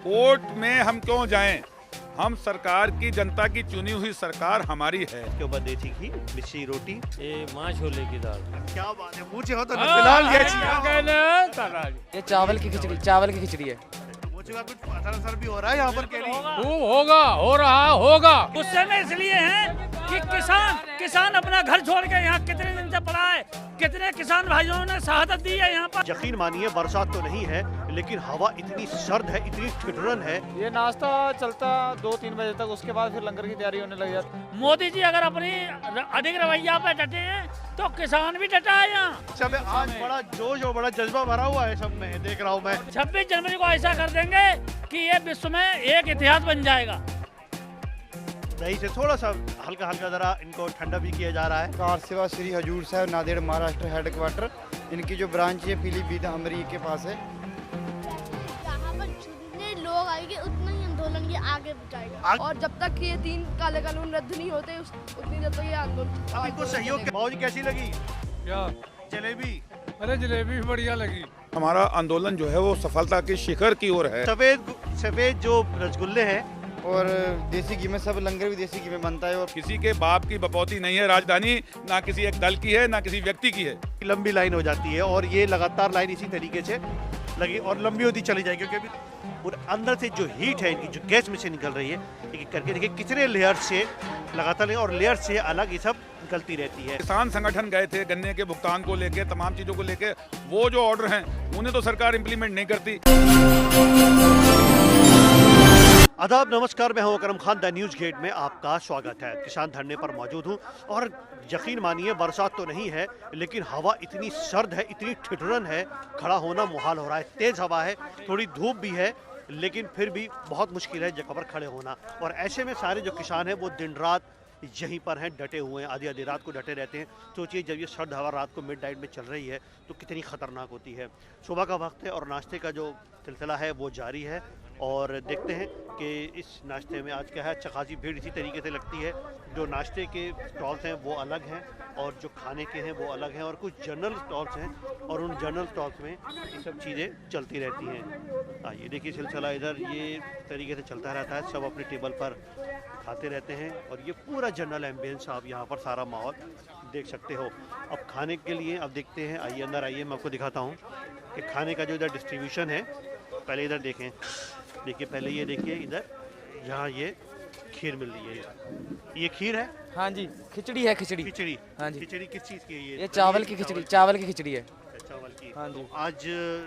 Court में हम क्यों जाएं? हम सरकार की, जनता की चुनी हुई सरकार हमारी है। इसके ऊपर देसी घी, मिर्ची रोटी, ये माँ छोले की दाल। क्या बात है, मुझे हो तो फिलहाल ये चावल की खिचड़ी है। मुझे कुछ असर भी हो रहा है यहाँ पर के लिए। होगा, हो रहा होगा। गुस्से में इसलिए हैं कि किसान अपना घर छोड़ के यहाँ कितने दिन से पड़ा है, कितने किसान भाइयों ने शहादत दी है यहाँ पर। यकीन मानिए बरसात तो नहीं है, लेकिन हवा इतनी सर्द है, इतनी ठिठुरन है। ये नाश्ता चलता 2-3 बजे तक, उसके बाद फिर लंगर की तैयारी होने लग जाती। मोदी जी अगर अपनी अधिक रवैया पे डटे हैं तो किसान भी डटा है यहाँ। सब आज बड़ा जोश और बड़ा जज्बा भरा हुआ है सब में, देख रहा हूँ मैं। 26 जनवरी को ऐसा कर देंगे कि ये विश्व में एक इतिहास बन जाएगा। दही से थोड़ा सा हल्का हल्का जरा इनको ठंडा भी किया जा रहा है। कार सेवा श्री हजूर साहब नांदेड़ महाराष्ट्र हेडक्वार्टर, इनकी जो ब्रांच है पीलीभीत अमरी के पास है। यहाँ पर जितने लोग आएंगे उतना ही आंदोलन ये आगे बढ़ाएगा, और जब तक ये 3 काले कानून रद्द नहीं होते उतनी देर तक ये आंदोलन। अब इनको सहयोग मौज कैसी लगी? क्या जलेबी? अरे जलेबी भी बढ़िया लगी। हमारा आंदोलन जो है वो सफलता की शिखर की ओर है। सफेद जो रसगुल्ले हैं और देसी घी में, सब लंगर भी देसी घी में बनता है। और किसी के बाप की बपौती नहीं है राजधानी, ना किसी एक दल की है, ना किसी व्यक्ति की है। लंबी लाइन हो जाती है और ये लगातार लाइन इसी तरीके से लगी और लंबी होती चली जाएगी, क्योंकि अभी और अंदर से जो हीट है, इनकी जो गैस में से निकल रही है, एक करके देखिए कितने लेयर से लगातार और लेयर से अलग ये सब निकलती रहती है। किसान संगठन गए थे गन्ने के भुगतान को लेके, तमाम चीजों को लेके, वो जो ऑर्डर हैं उन्हें तो सरकार इम्प्लीमेंट नहीं करती। आदाब, नमस्कार, मैं हूं करम खान। द न्यूज़ गेट में आपका स्वागत है। किसान धरने पर मौजूद हूं और यकीन मानिए बरसात तो नहीं है, लेकिन हवा इतनी सर्द है, इतनी ठिठुरन है, खड़ा होना मुहाल हो रहा है। तेज़ हवा है, थोड़ी धूप भी है, लेकिन फिर भी बहुत मुश्किल है जगह पर खड़े होना। और ऐसे में सारे जो किसान हैं वो दिन रात यहीं पर हैं, डटे हुए हैं, आधी आधी रात को डटे रहते हैं। सोचिए जब ये सर्द हवा रात को मिडनाइट में चल रही है तो कितनी ख़तरनाक होती है। सुबह का वक्त है और नाश्ते का जो सिलसिला है वो जारी है और देखते हैं कि इस नाश्ते में आज क्या है। अच्छा खासी भीड़ इसी तरीके से लगती है। जो नाश्ते के स्टॉल्स हैं वो अलग हैं और जो खाने के हैं वो अलग हैं, और कुछ जनरल स्टॉल्स हैं और उन जनरल स्टॉल्स में ये सब चीज़ें चलती रहती हैं। ये देखिए सिलसिला इधर ये तरीके से चलता रहता है, सब अपने टेबल पर खाते रहते हैं और ये पूरा जनरल एम्बियंस आप यहाँ पर सारा माहौल देख सकते हो। अब खाने के लिए अब देखते हैं, आइए अंदर आइए, मैं आपको दिखाता हूँ कि खाने का जो इधर डिस्ट्रीब्यूशन है। पहले इधर देखें, देखिए पहले ये देखिए इधर, यहाँ ये खीर मिल रही है। ये खीर है? हाँ जी, खिचड़ी है। खिचड़ी हाँ जी। खिचड़ी किस चीज़ की है? ये चावल की खिचड़ी है। चावल की। हाँ जी। तो आज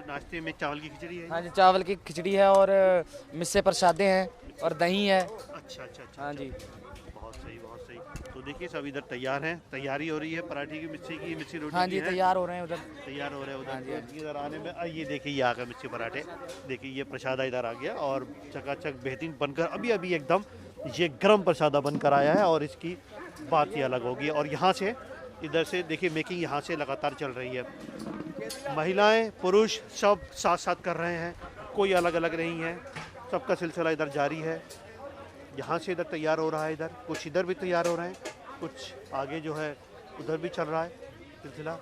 नाश्ते में चावल की खिचड़ी है? हाँ जी, चावल की खिचड़ी है और मिस्से प्रसादे हैं और दही है। अच्छा। हाँ जी, बहुत सही, बहुत सही। तो देखिए सब इधर तैयार हैं, तैयारी हो रही है पराठे की, मिर्ची रोटी हाँ की जी, है। तैयार हो रहे हैं उधर। तैयार हो रहे हैं हाँ जी, हाँ उधर। इधर आने में ये देखिए ये आ गए मिर्ची पराठे। देखिए ये प्रसादा इधर आ गया और चकाचक बेहतरीन बनकर अभी एकदम ये गर्म प्रसादा बनकर आया है और इसकी बात ही अलग होगी। और यहाँ से इधर से देखिए मेकिंग यहाँ से लगातार चल रही है। महिलाएं पुरुष सब साथ साथ कर रहे हैं, कोई अलग अलग नहीं है, सबका सिलसिला इधर जारी है। यहाँ से इधर तैयार हो रहा है, इधर कुछ इधर भी तैयार हो रहे हैं, कुछ आगे जो है उधर भी चल रहा है सिलसिला।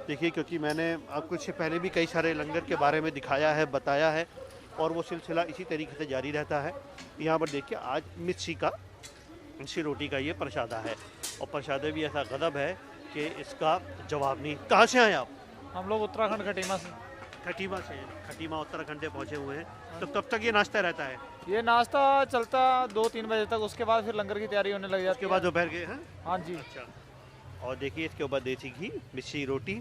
देखिए क्योंकि मैंने आपको इससे पहले भी कई सारे लंगर के बारे में दिखाया है, बताया है और वो सिलसिला इसी तरीके से जारी रहता है। यहाँ पर देखिए आज मिर्ची रोटी का ये प्रसादा है और प्रसादा भी ऐसा गजब है कि इसका जवाब नहीं। कहाँ से आए आप? हम लोग उत्तराखंड खटीमा से। खटीमा उत्तराखंड से पहुँचे हुए हैं। तो कब तक ये नाश्ता रहता है? ये नाश्ता चलता 2-3 बजे तक, उसके बाद फिर लंगर की तैयारी होने लग जाती उसके बाद दोपहर के हैं? हाँ जी। अच्छा। और देखिए इसके ऊपर देसी घी, मिर्ची रोटी,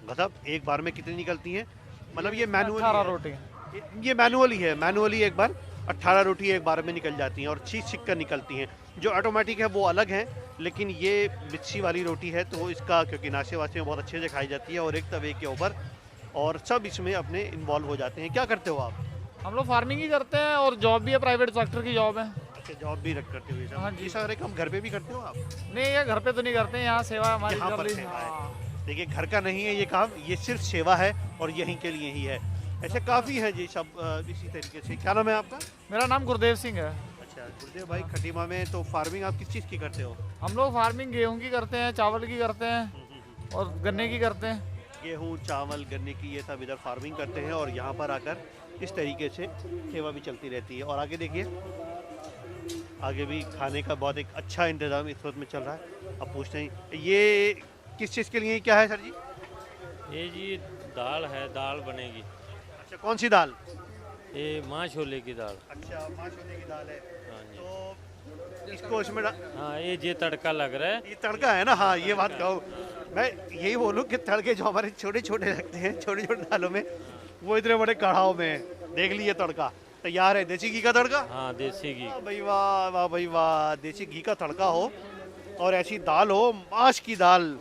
गजब। एक बार में कितनी निकलती हैं? मतलब ये मैनुअली 18 रोटी। ये मैनुअली है, मैनुअली एक बार 18 रोटी एक बार में निकल जाती हैं और सीख कर निकलती हैं। जो ऑटोमेटिक है वो अलग है, लेकिन ये मिर्ची वाली रोटी है तो इसका क्योंकि नाश्ते वास्ते में बहुत अच्छे से खाई जाती है और एक तवे के ऊपर और सब इसमें अपने इन्वॉल्व हो जाते हैं। क्या करते हो आप? हम लोग फार्मिंग ही करते हैं और जॉब भी है, प्राइवेट सेक्टर की जॉब है। अच्छा, जॉब भी करते हो? हाँ जी। ये सारे काम घर पे भी करते हो आप? नहीं, ये घर पे तो नहीं करते हैं, यहाँ सेवा हमारी यहाँ चल पर रही सेवा है। हाँ। देखिए घर का नहीं है ये काम, ये सिर्फ सेवा है और यहीं के लिए ही है। ऐसे काफ़ी है जी सब इसी तरीके से। क्या नाम है आपका? मेरा नाम गुरदेव सिंह है। अच्छा गुरदेव भाई, खटीमा में तो फार्मिंग आप किस चीज़ की करते हो? हम लोग फार्मिंग गेहूं की करते हैं, चावल की करते हैं और गन्ने की करते हैं। गेहूँ, चावल, गन्ने की ये सब इधर फार्मिंग करते हैं और यहाँ पर आकर इस तरीके से सेवा भी चलती रहती है। और आगे देखिए, आगे भी खाने का बहुत एक अच्छा इंतज़ाम इस वक्त में चल रहा है। अब पूछते हैं ये किस चीज़ के लिए क्या है सर जी? ये जी दाल है, दाल बनेगी। अच्छा, कौन सी दाल? ये माँ छोले की दाल। अच्छा, माँ छोले की दाल है। हाँ जी। तो इसको इसमें हाँ, ये तड़का लग रहा है। ये तड़का है ना? हाँ, ये बात कहूँ मैं, यही बोलूँ कि तड़के जो हमारे छोटे छोटे लगते हैं छोटे छोटे दालों में, वो इतने बड़े कढ़ाव में देख लीजिए तड़का तैयार है। देसी घी का तड़का। हाँ, देसी घी। वाह भाई वाह, वाह भाई वाह। देसी घी का तड़का हो और ऐसी दाल हो, माश की दाल,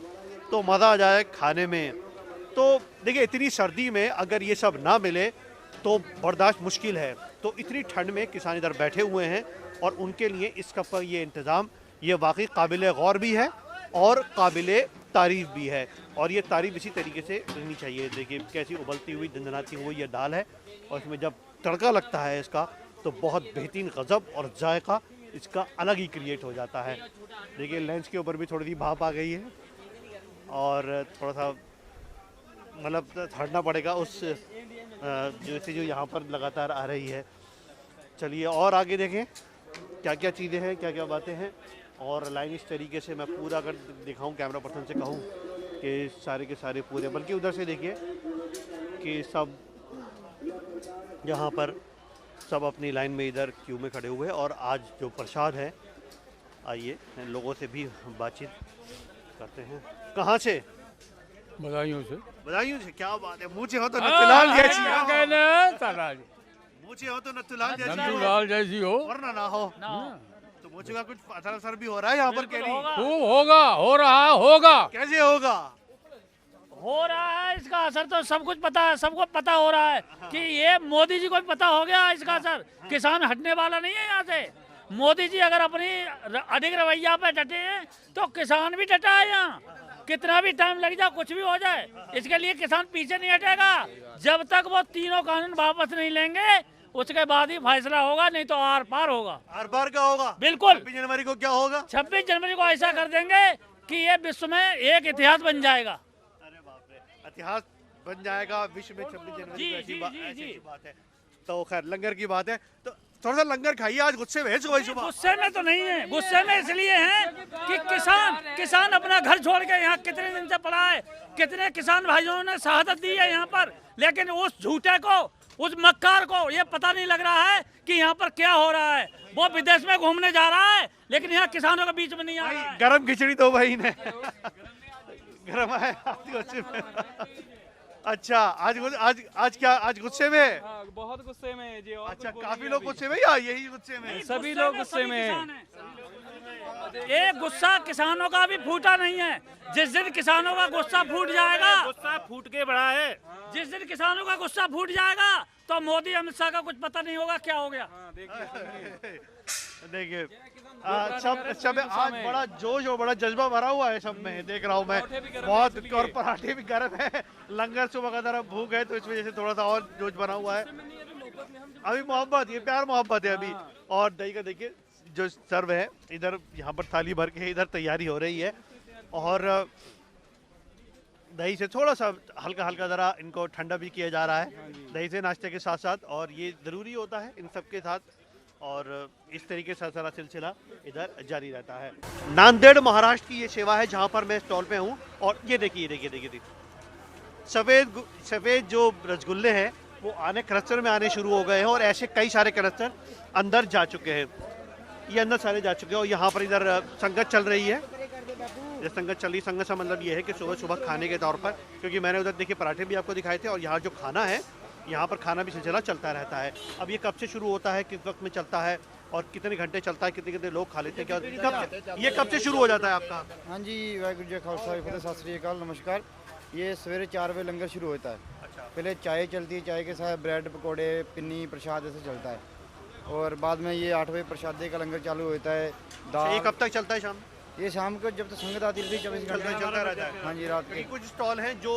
तो मज़ा आ जाए खाने में। तो देखिए, इतनी सर्दी में अगर ये सब ना मिले तो बर्दाश्त मुश्किल है। तो इतनी ठंड में किसान इधर बैठे हुए हैं और उनके लिए इसका पर ये इंतज़ाम ये वाकई काबिल गौर भी है और काबिल तारीफ़ भी है। और ये तारीफ़ इसी तरीके से करनी चाहिए। देखिए कैसी उबलती हुई दंदनाती हुई ये दाल है और इसमें जब तड़का लगता है इसका तो बहुत बेहतरीन गज़ब और जायका इसका अलग ही क्रिएट हो जाता है। देखिए लंच के ऊपर भी थोड़ी सी भाप आ गई है और थोड़ा सा मतलब हटना पड़ेगा उस जो यहाँ पर लगातार आ रही है। चलिए और आगे देखें क्या क्या चीज़ें हैं, क्या क्या बातें हैं। और लाइन इस तरीके से मैं पूरा अगर दिखाऊं, कैमरा पर्सन से कहूं कि सारे के सारे पूरे, बल्कि उधर से देखिए कि सब यहाँ पर सब अपनी लाइन में इधर क्यू में खड़े हुए हैं। और आज जो प्रसाद है, आइए लोगों से भी बातचीत करते हैं। कहाँ से? बधाइयों से। बधाइयों से, क्या बात है। मुझे हो तो नथुलाल जैसी हो, मुझे हो तो नथुलाल जैसी हो, नथुलाल जैसी हो वरना ना हो। तो मुझे का कुछ असर भी हो रहा है यहाँ पर कह रही। खूब होगा, हो रहा होगा। कैसे होगा? हो रहा है इसका असर तो सब कुछ पता है, सबको पता हो रहा है कि ये मोदी जी को भी पता हो गया इसका असर। किसान हटने वाला नहीं है यहाँ से। मोदी जी अगर अपनी अधिक रवैया पे डटे हैं तो किसान भी डटा है यहाँ। कितना भी टाइम लग जाए, कुछ भी हो जाए, इसके लिए किसान पीछे नहीं हटेगा जब तक वो तीनों कानून वापस नहीं लेंगे। उसके बाद ही फैसला होगा, नहीं तो आर पार होगा। आर पार का होगा बिल्कुल। 26 जनवरी को क्या होगा? 26 जनवरी को ऐसा कर देंगे कि ये विश्व में एक इतिहास बन जाएगा। अरे बाप रे, इतिहास बन जाएगा विश्व में 26 जनवरी को। ऐसी बात है। तो खैर लंगर की बात है तो थोड़ा सा लंगर खाइए। आज गुस्से में है सुबह? गुस्से में तो नहीं है, गुस्से में इसलिए है कि किसान अपना घर छोड़ के यहाँ कितने दिन से पड़ा है। कितने किसान भाइयों ने शहादत दी है यहाँ पर, लेकिन उस झूठे को, उस मक्कार को ये पता नहीं लग रहा है कि यहाँ पर क्या हो रहा है। वो विदेश में घूमने जा रहा है लेकिन यहाँ किसानों के बीच में नहीं आ रहा है। गरम खिचड़ी दो भाई ने गरम है गुस्से में। अच्छा, आज क्या, आज गुस्से में? बहुत गुस्से में है जी। और अच्छा, काफी लोग गुस्से में या यही गुस्से में? सभी लोग गुस्से में हैं। ये गुस्सा किसानों का भी फूटा नहीं है। जिस दिन किसानों का गुस्सा फूट जाएगा, गुस्सा फूट के बड़ा है। जिस दिन किसानों का गुस्सा फूट जाएगा तो मोदी अमित शाह का कुछ पता नहीं होगा क्या हो गया। देखिए सब आज बड़ा जोश और बड़ा जज्बा भरा हुआ है सब में, देख रहा हूँ मैं बहुत। और पराठे भी गर्म है, लंगर सुबह का तरह भूख है तो इस वजह से थोड़ा सा और जोश बना हुआ है। अभी मोहब्बत, ये प्यार मोहब्बत है अभी। और दही का देखिए जो सर्व है इधर, यहाँ पर थाली भर के इधर तैयारी हो रही है। और दही से थोड़ा सा हल्का हल्का ज़रा इनको ठंडा भी किया जा रहा है, दही से नाश्ते के साथ साथ। और ये ज़रूरी होता है इन सब के साथ। और इस तरीके से सारा सिलसिला इधर जारी रहता है। नांदेड़ महाराष्ट्र की ये सेवा है जहाँ पर मैं स्टॉल पे हूँ। और ये देखिए सफ़ेद जो रसगुल्ले हैं वो आने क्लस्टर में आने शुरू हो गए हैं। और ऐसे कई सारे क्लस्टर अंदर जा चुके हैं, ये अंदर सारे जा चुके हैं। और यहाँ पर इधर संगत चल रही है। ये संगत चल रही, संगत का मतलब ये है कि सुबह सुबह खाने के तौर पर, क्योंकि मैंने उधर देखिए पराठे भी आपको दिखाए थे और यहाँ जो खाना है, यहाँ पर खाना भी सिलसिला चलता रहता है। अब ये कब से शुरू होता है, किस वक्त में चलता है और कितने घंटे चलता है, कितने कितने लोग खा लेते हैं, क्या ये कब से शुरू हो जाता है आपका? हाँ जी, वाहिगुरू जी खालसा फतेह, सत श्री अकाल, नमस्कार। ये सवेरे 4 बजे लंगर शुरू होता है। पहले चाय चलती है, चाय के साथ ब्रेड पकौड़े पिन्नी प्रसाद ऐसे चलता है। और बाद में ये 8 बजे प्रसादे का लंगर चालू होता है। ये कब तक चलता है? शाम? ये शाम को जब तक संगत आती रहती है 24 घंटे चलता रहता है। हाँ जी, रात के। कुछ स्टॉल हैं जो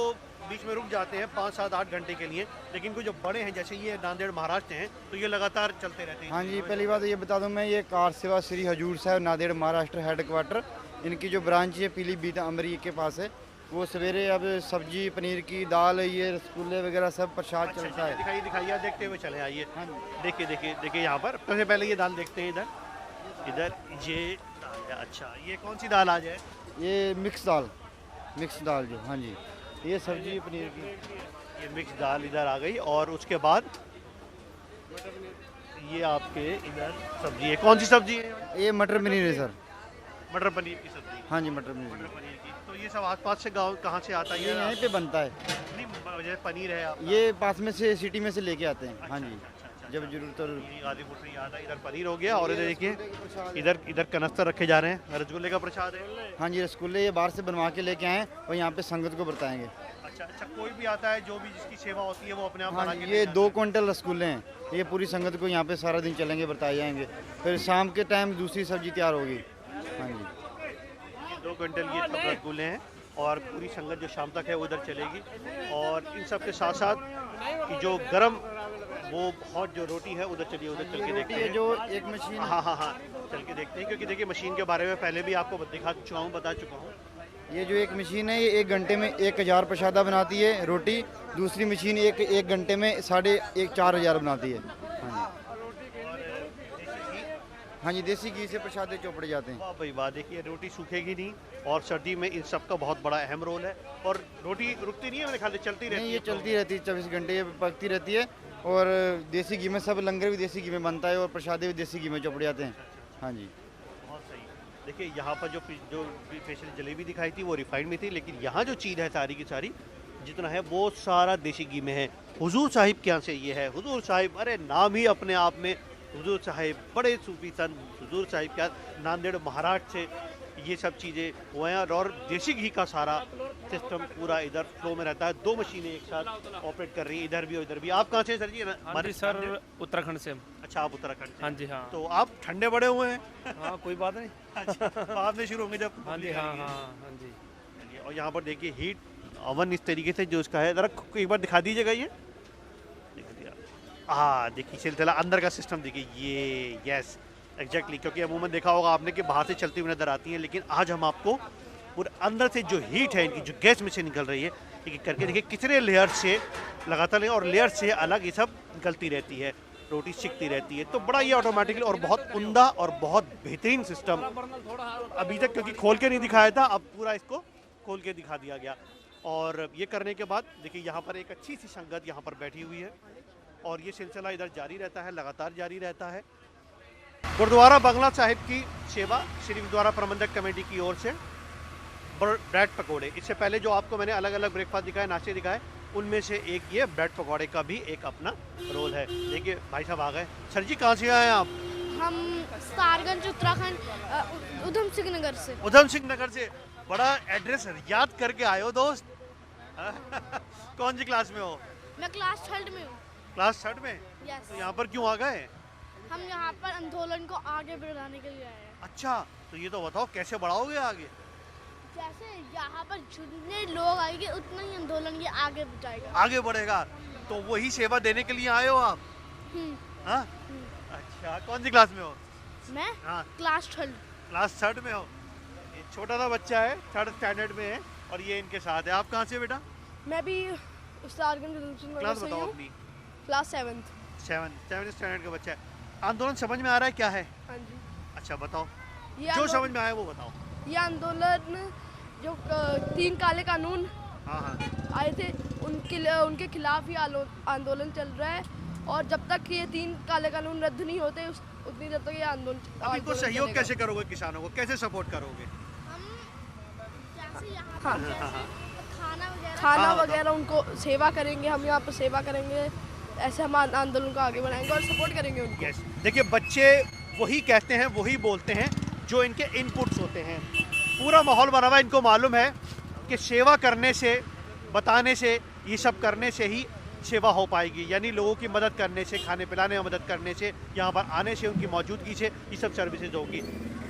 बीच में रुक जाते हैं 5, 7, 8 घंटे के लिए, लेकिन कुछ जो बड़े हैं जैसे ये नांदेड़ महाराष्ट्र हैं तो ये लगातार चलते रहते हैं। हाँ जी, पहली बात ये बता दूं मैं, ये कार सेवा श्री हजूर साहब नांदेड़ महाराष्ट्र हेड क्वार्टर, इनकी जो ब्रांच है पीलीभीत अमरी के पास है। वो सवेरे अब सब्जी पनीर की दाल, ये रसगुल्ले वगैरह सब प्रसाद चलता है। दिखाइए दिखाइए, देखते हुए चले आइए। हाँ जी। देखिए देखिए देखिए यहाँ पर सबसे पहले ये दाल देखते हैं। इधर इधर ये दाल है। अच्छा, ये कौन सी दाल आज है? ये मिक्स दाल जो, हाँ जी, ये सब्जी पनीर की। ये मिक्स दाल इधर आ गई और उसके बाद ये आपके इधर सब्जी है। कौन सी सब्जी है? ये मटर पनीर है सर। मटर पनीर की सब्जी। हाँ जी, मटर पनीर मटर की। पनीर की। तो ये सब आसपास से गांव कहाँ से आता है? ये यहीं पे बनता है। नहीं, जैसे पनीर है आपका। ये पास में से सिटी में से लेके आते हैं। हाँ जी, अच्छा, अच्छा, जब जरूरत हो। ये गाजीपुर से याद है, इधर पनीर हो गया और इधर देखिए इधर कनस्तर रखे जा रहे हैं, रसगुल्ले का प्रसाद है। हाँ जी, रसगुल्ले ये बाहर से बनवा के लेके आए और यहाँ पे संगत को बरताएंगे। अच्छा अच्छा, कोई भी आता है जो भी जिसकी सेवा होती है वो अपने आप हाँ बना जी, के ये ले जाते 2 क्विंटल रसगुल्ले हैं। ये पूरी संगत को यहाँ पे सारा दिन चलेंगे, बरताए जाएंगे। फिर शाम के टाइम दूसरी सब्जी तैयार होगी। हाँ जी, हैं। 2 क्विंटल ये सब रसगुल्ले हैं और पूरी संगत जो शाम तक है वो उधर चलेगी। और इन सब के साथ साथ कि जो गरम वो हॉट जो रोटी है उधर चलिए, उधर चल के देखते ये हैं। जो एक मशीन, हाँ हाँ हाँ, चल के देखते हैं क्योंकि देखिए मशीन के बारे में पहले भी आपको दिखा चुका हूँ, बता चुका हूँ। ये जो एक मशीन है ये 1 घंटे में 1000 प्रसादा बनाती है रोटी। दूसरी मशीन एक घंटे में 4,500 बनाती है। हाँ जी, हाँ जी, देसी घी से प्रसादे चोपड़े जाते हैं। वाह भाई वाह, देखिए रोटी सूखेगी नहीं और सर्दी में इन सब का बहुत बड़ा अहम रोल है। और रोटी रुकती नहीं है मेरे ख्याल से, चलती रहती है। नहीं, ये चलती रहती है, 24 घंटे ये पकती रहती है। और देसी घी में सब लंगर भी देसी घी में बनता है और प्रसादे भी देसी घी में चोपड़े जाते हैं। हाँ जी, बहुत सही। देखिए यहाँ पर जो स्पेशल जलेबी दिखाई थी वो रिफाइंड में थी, लेकिन यहाँ जो चीज़ है सारी की सारी जितना है वो सारा देसी घी में है। हुजूर साहिब क्या से ये है, हुजूर साहिब, अरे नाम ही अपने आप में हुजूर साहिब, बड़े सूफी सन हुजूर साहिब क्या, नांदेड़ महाराष्ट्र से ये सब चीज़ें वो हैं। और देसी घी का सारा सिस्टम पूरा इधर फ्लो में रहता है। 2 मशीनें एक साथ ऑपरेट कर रही हैं, इधर भी और इधर भी। आप कहाँ से सर जी? हाँ जी सर, उत्तराखंड से हम। अच्छा, आप उत्तराखंड से। हाँ जी हाँ। तो आप ठंडे बड़े हुए हैं? हाँ, कोई बात नहीं। अच्छा, बाद में शुरू होंगे जब। हाँ जी हाँ हाँ हाँ जी। चलिए, और यहाँ पर देखिए हीट ओवन इस तरीके से जो इसका है, ज़रा एक बार दिखा दीजिएगा ये। दिखा दिया। हाँ, देखिए सिलसिला अंदर का सिस्टम देखिए ये। यस एग्जैक्टली, क्योंकि अमूमन देखा होगा आपने कि बाहर से चलती हुई नजर आती हैं, लेकिन आज हम आपको पूरे अंदर से जो हीट है इनकी, जो गैस में से निकल रही है, एक करके देखिए कितने लेयर से लगातार और लेयर से अलग ये सब निकलती रहती है, रोटी सिकती रहती है। तो बड़ा ये ऑटोमेटिकली और बहुत उम्दा और बहुत बेहतरीन सिस्टम अभी तक क्योंकि खोल के नहीं दिखाया था, अब पूरा इसको खोल के दिखा दिया गया। और ये करने के बाद देखिए यहाँ पर एक अच्छी सी संगत यहाँ पर बैठी हुई है और ये सिलसिला इधर जारी रहता है, लगातार जारी रहता है। गुरुद्वारा बंगला साहिब की सेवा श्री गुरुद्वारा प्रबंधक कमेटी की ओर से ब्रेड पकौड़े, इससे पहले जो आपको मैंने अलग अलग ब्रेकफास्ट दिखाए, नाश्ते दिखाए, उनमें से एक ये ब्रेड पकौड़े का भी एक अपना रोल है। देखिए भाई साहब आ गए। सर जी कहाँ से आए हैं आप? हम सारगंज उत्तराखंड उधम सिंह नगर से। उधम सिंह नगर से। बड़ा एड्रेस याद करके आए हो दोस्त। कौन सी क्लास में हो? मैं क्लास 3rd में हूँ। क्लास 3rd में। यस। तो यहाँ पर क्यों आ गए? हम यहाँ पर आंदोलन को आगे बढ़ाने के लिए आए हैं। अच्छा, तो ये तो बताओ कैसे बढ़ाओगे आगे? जैसे यहाँ पर जितने लोग आएंगे उतना ही आंदोलन ये आगे बढ़ाएगा, आगे बढ़ेगा। तो वही सेवा देने के लिए आए हो आप? हाँ? अच्छा, कौन सी क्लास में हो? मैं हाँ, क्लास 3rd। क्लास 3rd में हो। ये छोटा सा बच्चा है, 3rd स्टैंडर्ड में है और ये इनके साथ है। आप कहाँ से बेटा? मैं भी सारगंज उधम सिंह नगर क्लास से बताओ हूँ। अपनी। Class 7th। 7th स्टैंडर्ड का बच्चा है। आंदोलन समझ में आ रहा है क्या है? हाँ जी। अच्छा बताओ, ये जो आंदोलन- समझ में आया वो बताओ। ये आंदोलन जो 3 काले कानून हाँ हाँ, आए थे उनके खिलाफ ही आंदोलन चल रहा है। और जब तक ये 3 काले कानून रद्द नहीं होते उतनी देर तक ये आंदोलन अब इनको सहयोग कैसे करोगे? किसानों को कैसे सपोर्ट करोगे? हम जैसे यहाँ हाँ, पर जैसे हाँ, खाना हाँ, वगैरह उनको सेवा करेंगे, हम यहाँ पर सेवा करेंगे, ऐसे हम आंदोलन को आगे बढ़ाएंगे और सपोर्ट करेंगे उनको। यस, देखिए बच्चे वही कहते हैं, वही बोलते हैं जो इनके इनपुट्स होते हैं। पूरा माहौल बना हुआ है, इनको मालूम है कि सेवा करने से, बताने से, ये सब करने से ही सेवा हो पाएगी। यानी लोगों की मदद करने से, खाने पिलाने में मदद करने से, यहाँ पर आने से, उनकी मौजूदगी से ये सब सर्विसेज होगी।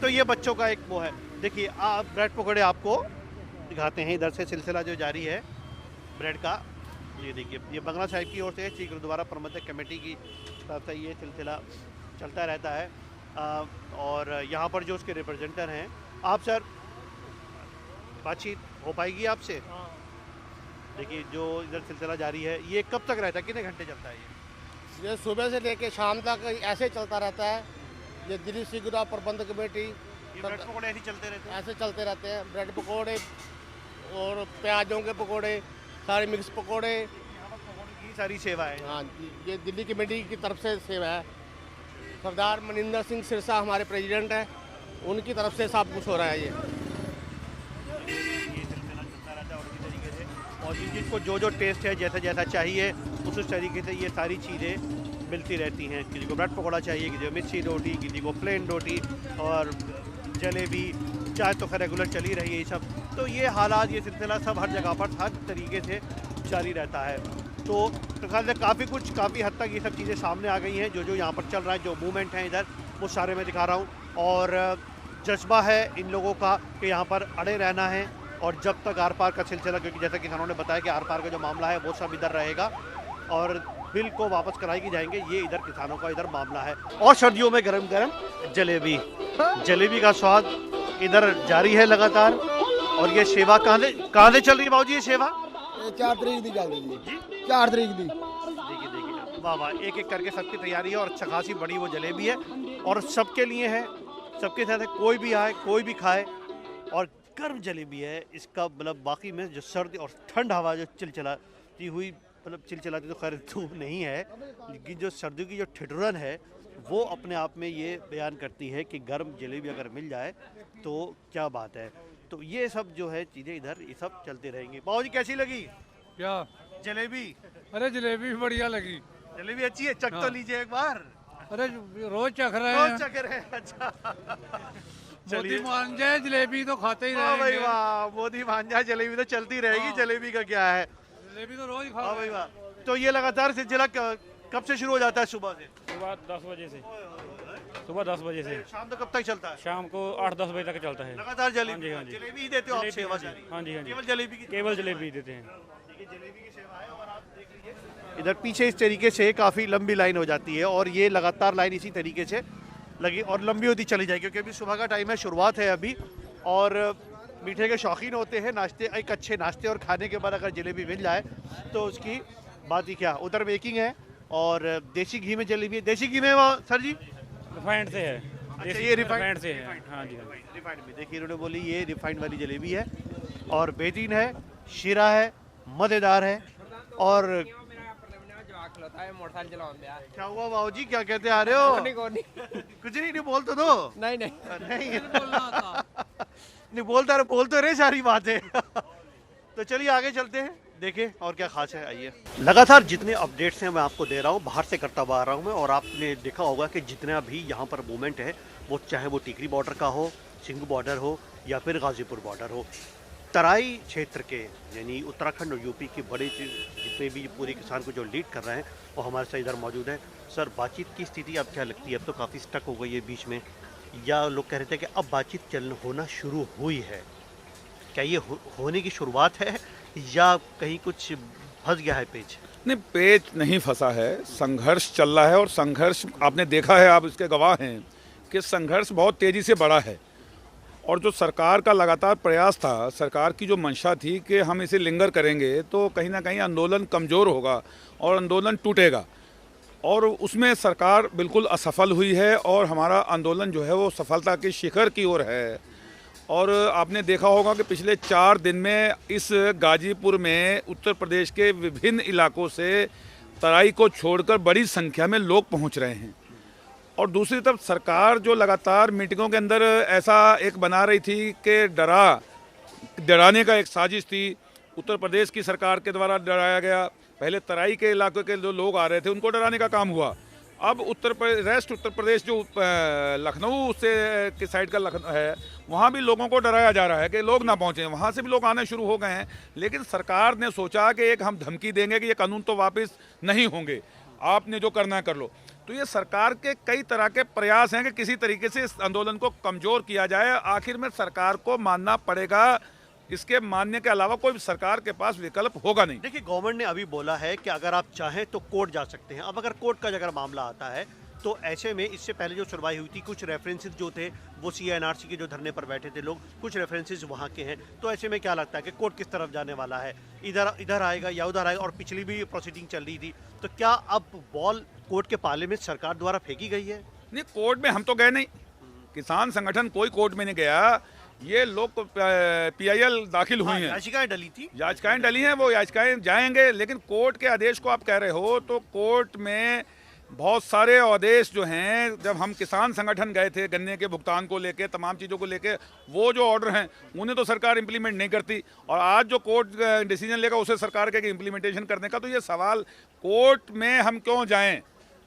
तो ये बच्चों का एक वो है। देखिए आप ब्रेड पकौड़े आपको दिखाते हैं, इधर से सिलसिला जो जारी है ब्रेड का। ये देखिए ये बंगला साहिब की ओर से श्री गुरुद्वारा प्रबंधक कमेटी की तरफ से ये सिलसिला चलता रहता है। और यहाँ पर जो उसके रिप्रेजेंटेटर हैं, आप सर बातचीत हो पाएगी आपसे? देखिए जो इधर सिलसिला जारी है, ये कब तक रहता है, कितने घंटे चलता है ये सुबह से लेके शाम तक ऐसे चलता रहता है। ये दिल्ली सिगुरा प्रबंध कमेटी ये ब्रेड पकौड़े ऐसे चलते रहते हैं? ऐसे चलते रहते हैं। ब्रेड पकोड़े और प्याजों के पकोड़े, सारे मिक्स पकोड़े। यहाँ पर पकौड़े की सारी सेवा है। हाँ जी, ये दिल्ली कमेटी की तरफ से सेवा है। सरदार मनिंदर सिंह सिरसा हमारे प्रेसिडेंट हैं, उनकी तरफ से सब कुछ हो रहा है। ये सिलसिला चलता रहता है और इसी तरीके से, और जिसको जो टेस्ट है, जैसा जैसा चाहिए उस तरीके से ये सारी चीज़ें मिलती रहती हैं। किसी को ब्रेड पकौड़ा चाहिए, किसी को मिर्ची रोटी, किसी को प्लेन रोटी और जलेबी, चाय तो खैर रेगुलर चली रही है ये सब। तो ये हालात, ये सिलसिला सब हर जगह पर हर तरीके से जारी रहता है। तो ख्याल से काफ़ी हद तक ये सब चीज़ें सामने आ गई हैं। जो यहाँ पर चल रहा है, जो मूवमेंट है इधर, वो सारे मैं दिखा रहा हूँ। और जज्बा है इन लोगों का कि यहाँ पर अड़े रहना है और जब तक आर पार का सिलसिला, क्योंकि जैसा किसानों ने बताया कि आर पार का जो मामला है वो सब इधर रहेगा और बिल को वापस कराई जाएंगे, ये इधर किसानों का इधर मामला है। और सर्दियों में गरम गरम जलेबी का स्वाद इधर जारी है लगातार। और ये सेवा कहाँ से चल रही है बाबूजी? ये सेवा 4 तरीक की चल रही है। 4 तरीक की। देखिए वाह वाह, एक एक करके सबकी तैयारी है और अच्छा खासी बड़ी वो जलेबी है और सबके लिए है, सबके साथ है, कोई भी आए कोई भी खाए। और गर्म जलेबी है, इसका मतलब बाकी में जो सर्दी और ठंड हवा जो चिलचिलाती हुई, मतलब चिलचिलाती तो खैर धूप नहीं है, लेकिन जो सर्दियों की जो ठिठुरन है वो अपने आप में ये बयान करती है कि गर्म जलेबी अगर मिल जाए तो क्या बात है। तो ये सब जो है चीज़ें इधर ये सब चलते रहेंगी। बाबूजी कैसी लगी क्या जलेबी? अरे जलेबी भी बढ़िया लगी। जलेबी अच्छी है, चख तो लीजिए एक बार। अरे रोज चख रहे रोज हैं। चख रहे हैं, अच्छा। मोदी मान जाए जलेबी तो खाते ही वाह भाई रहेंगे। वाह, मोदी मान जाए जलेबी तो चलती रहेगी। हाँ। जलेबी का क्या है, जलेबी तो रोज खा वाह रहे भाई हैं। वाह। तो ये लगातार सिलसिला कब से शुरू हो जाता है? सुबह से? सुबह 10 बजे से, सुबह 10 बजे से शाम तक कब तक चलता है? शाम को 8-10 बजे तक चलता है। लगातार जलेबी? हाँ जी। जलेबी ही देते हो आप जलेबी, सेवा हाँ जी, सारी? हाँ जी, हाँ जी। केवल जलेबी की? केवल जलेबी देते हैं। जलेबी की सेवा है। और आप देख लीजिए इधर पीछे इस तरीके से काफ़ी लंबी लाइन हो जाती है और ये लगातार लाइन इसी तरीके से लगी और लंबी होती चली जाएगी, क्योंकि अभी सुबह का टाइम है, शुरुआत है अभी। और मीठे के शौकीन होते हैं, नाश्ते, एक अच्छे नाश्ते और खाने के बाद अगर जलेबी मिल जाए तो उसकी बात ही क्या। उधर मेकिंग है और देसी घी में जलेबी है। देसी घी में वो सर जी रिफाइंड से है। अच्छा, ये रिफाइंड से है। हाँ जी, हाँ। रिफाइंड में देखिए इन्होंने बोली ये रिफाइंड वाली जलेबी है और बेहतरीन है, शीरा है, मज़ेदार है। और क्या हुआ बाबूजी, क्या कहते आ रहे हो? कुछ नहीं बोल तो दो। नहीं नहीं बोल तो रहे सारी बातें। तो चलिए आगे चलते हैं, देखें और क्या खास है, आइए। लगातार जितने अपडेट्स हैं मैं आपको दे रहा हूँ, बाहर से करता हुआ आ रहा हूँ मैं। और आपने देखा होगा कि जितना भी यहाँ पर मूवमेंट है, वो चाहे वो टिकरी बॉर्डर का हो, सिंघू बॉर्डर हो या फिर गाजीपुर बॉर्डर हो, तराई क्षेत्र के यानी उत्तराखंड और यूपी के बड़े जितने भी पूरे किसान को जो लीड कर रहे हैं वो हमारे साथ इधर मौजूद है। सर, बातचीत की स्थिति अब क्या लगती है? अब तो काफ़ी स्टक हो गई है बीच में, या लोग कह रहे थे कि अब बातचीत होना शुरू हुई है? क्या ये होने की शुरुआत है या कहीं कुछ फंस गया है पेच? नहीं, पेच नहीं फंसा है, संघर्ष चल रहा है। और संघर्ष आपने देखा है, आप इसके गवाह हैं कि संघर्ष बहुत तेज़ी से बढ़ा है। और जो सरकार का लगातार प्रयास था, सरकार की जो मंशा थी कि हम इसे लिंगर करेंगे तो कहीं ना कहीं आंदोलन कमज़ोर होगा और आंदोलन टूटेगा, और उसमें सरकार बिल्कुल असफल हुई है और हमारा आंदोलन जो है वो सफलता के शिखर की ओर है। और आपने देखा होगा कि पिछले 4 दिन में इस गाजीपुर में उत्तर प्रदेश के विभिन्न इलाकों से तराई को छोड़कर बड़ी संख्या में लोग पहुंच रहे हैं। और दूसरी तरफ सरकार जो लगातार मीटिंगों के अंदर ऐसा एक बना रही थी कि डराने का एक साजिश थी, उत्तर प्रदेश की सरकार के द्वारा डराया गया। पहले तराई के इलाके के जो लोग आ रहे थे उनको डराने का काम हुआ। अब उत्तर प्रदेश जो लखनऊ से के साइड का लखनऊ है, वहाँ भी लोगों को डराया जा रहा है कि लोग ना पहुँचें, वहाँ से भी लोग आने शुरू हो गए हैं। लेकिन सरकार ने सोचा कि एक हम धमकी देंगे कि ये कानून तो वापस नहीं होंगे, आपने जो करना है कर लो। तो ये सरकार के कई तरह के प्रयास हैं कि किसी तरीके से इस आंदोलन को कमज़ोर किया जाए। आखिर में सरकार को मानना पड़ेगा, इसके मानने के अलावा कोई सरकार के पास विकल्प होगा नहीं। देखिए, गवर्नमेंट ने अभी बोला है कि अगर आप चाहें तो कोर्ट जा सकते हैं। अब अगर कोर्ट का अगर मामला आता है तो ऐसे में इससे पहले जो सुनवाई हुई थी, कुछ रेफरेंसेस जो थे वो CA/NRC के जो धरने पर बैठे थे लोग, कुछ रेफरेंसेस वहाँ के हैं। तो ऐसे में क्या लगता है कि कोर्ट किस तरफ जाने वाला है, इधर आएगा या उधर आएगा? और पिछली भी प्रोसीडिंग चल रही थी, तो क्या अब बॉल कोर्ट के पाले में सरकार द्वारा फेंकी गई है? नहीं, कोर्ट में हम तो गए नहीं, किसान संगठन कोई कोर्ट में नहीं गया। ये लोग PIL दाखिल हुई हैं, याचिकाएं डली थी, याचिकाएं डली हैं, वो याचिकाएं जाएंगे। लेकिन कोर्ट के आदेश को आप कह रहे हो, तो कोर्ट में बहुत सारे आदेश जो हैं, जब हम किसान संगठन गए थे गन्ने के भुगतान को लेके, तमाम चीज़ों को लेके, वो जो ऑर्डर हैं उन्हें तो सरकार इम्प्लीमेंट नहीं करती, और आज जो कोर्ट डिसीजन लेगा उसे सरकार के इम्प्लीमेंटेशन करने का। तो ये सवाल, कोर्ट में हम क्यों जाएं?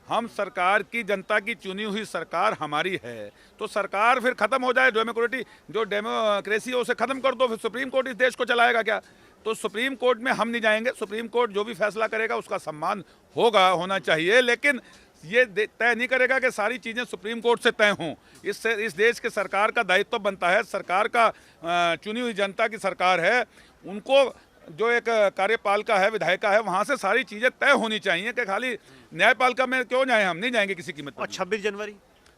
हम सरकार की, जनता की चुनी हुई सरकार हमारी है, तो सरकार फिर ख़त्म हो जाए, डेमोक्रेसी है उसे ख़त्म कर दो, फिर सुप्रीम कोर्ट इस देश को चलाएगा क्या? तो सुप्रीम कोर्ट में हम नहीं जाएंगे। सुप्रीम कोर्ट जो भी फैसला करेगा उसका सम्मान होना चाहिए, लेकिन ये तय नहीं करेगा कि सारी चीज़ें सुप्रीम कोर्ट से तय हों। इस देश के सरकार का दायित्व बनता है, सरकार का चुनी हुई जनता की सरकार है, उनको जो एक कार्यपालिका है, विधायिका है, वहाँ से सारी चीज़ें तय होनी चाहिए कि खाली न्यायपालिका में क्यों जाएं? हम नहीं जाएंगे किसी कीमत पर। और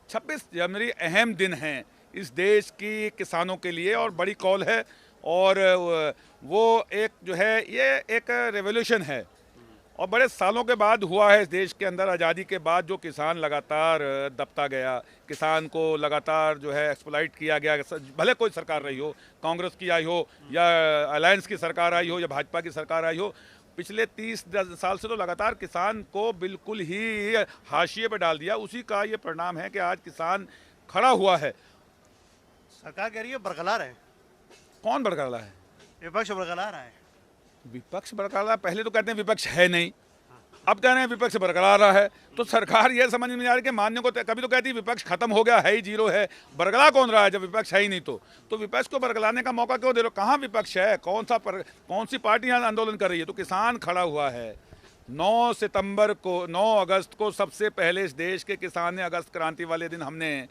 26 जनवरी अहम दिन है इस देश की किसानों के लिए, और बड़ी कॉल है, और वो एक जो है, ये एक रेवोल्यूशन है, और बड़े सालों के बाद हुआ है इस देश के अंदर। आज़ादी के बाद जो किसान लगातार दबता गया, किसान को लगातार जो है एक्सप्लॉइट किया गया, भले कोई सरकार रही हो, कांग्रेस की आई हो या अलायंस की सरकार आई हो या भाजपा की सरकार आई हो, पिछले 30 साल से तो लगातार किसान को बिल्कुल ही हाशिए पे डाल दिया। उसी का ये परिणाम है कि आज किसान खड़ा हुआ है। सरकार कह रही है बरकरार है। कौन बरकरार है? विपक्ष बरकरार है। विपक्ष बरकरार, पहले तो कहते हैं विपक्ष है नहीं, अब कह रहे हैं विपक्ष बरकरार रहा है। तो सरकार ये समझ में नहीं आ रही कि मानने को, कभी तो कहती है विपक्ष खत्म हो गया है ही, जीरो है, बरकरार कौन रहा है जब विपक्ष है ही नहीं? तो विपक्ष को बरकरारने का मौका क्यों दे रहे हो? कहाँ विपक्ष है? कौन सी पार्टी यहाँ आंदोलन कर रही है? तो किसान खड़ा हुआ है। 9 अगस्त को सबसे पहले इस देश के किसान ने, अगस्त क्रांति वाले दिन हमने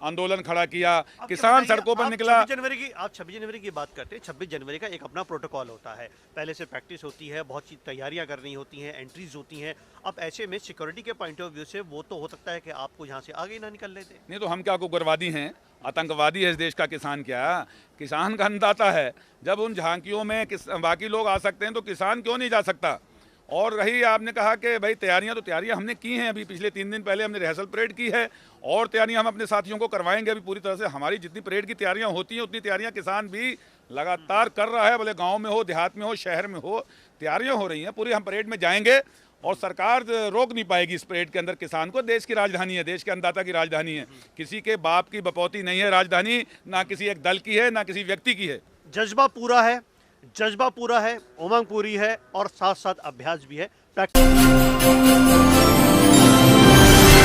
आंदोलन खड़ा किया, किसान सड़कों पर निकला। आप 26 जनवरी की बात करते हैं। 26 जनवरी का एक अपना प्रोटोकॉल होता है, पहले से प्रैक्टिस होती है, बहुत सी तैयारियां करनी होती हैं, एंट्रीज होती हैं। अब ऐसे में सिक्योरिटी के पॉइंट ऑफ व्यू से वो तो हो सकता है कि आपको यहाँ से आगे ना निकल लेते। नहीं तो हम क्या उग्रवादी हैं, आतंकवादी है इस देश का किसान? क्या किसान का अन्नदाता है? जब उन झांकियों में बाकी लोग आ सकते हैं तो किसान क्यों नहीं जा सकता? और रही आपने कहा कि भाई तैयारियां हमने की हैं। अभी पिछले 3 दिन पहले हमने रिहर्सल परेड की है, और तैयारियां हम अपने साथियों को करवाएंगे अभी पूरी तरह से। हमारी जितनी परेड की तैयारियां होती हैं उतनी तैयारियां किसान भी लगातार कर रहा है, भले गांव में हो, देहात में हो, शहर में हो, तैयारियां हो रही हैं पूरी। हम परेड में जाएंगे और सरकार रोक नहीं पाएगी इस परेड के अंदर किसान को। देश की राजधानी है, देश के अन्नदाता की राजधानी है, किसी के बाप की बपौती नहीं है राजधानी, ना किसी एक दल की है, ना किसी व्यक्ति की है। जज्बा पूरा है, उमंग पूरी है, और साथ साथ अभ्यास भी है, प्रैक्टिस।